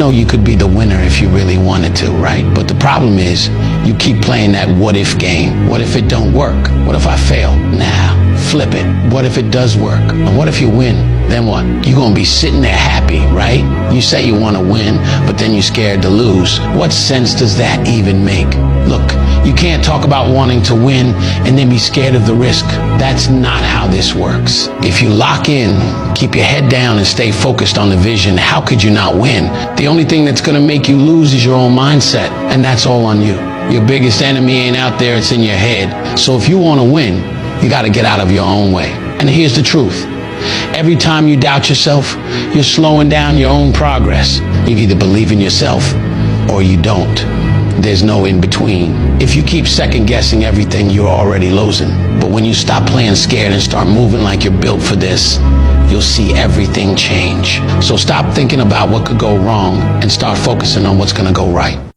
know you could be the winner if you really wanted to, right? But the problem is you keep playing that what if game. What if it don't work? What if I fail? Nah, flip it. What if it does work? And what if you win? Then what? You're gonna be sitting there happy, right? You say you wanna win, but then you're scared to lose. What sense does that even make? Look, you can't talk about wanting to win and then be scared of the risk. That's not how this works. If you lock in, keep your head down and stay focused on the vision, how could you not win? The only thing that's gonna make you lose is your own mindset, and that's all on you. Your biggest enemy ain't out there, it's in your head. So if you wanna win, you gotta get out of your own way. And here's the truth. Every time you doubt yourself, you're slowing down your own progress. You either believe in yourself or you don't. There's no in between. If you keep second guessing everything, you're already losing. But when you stop playing scared and start moving like you're built for this, you'll see everything change. So stop thinking about what could go wrong and start focusing on what's gonna go right.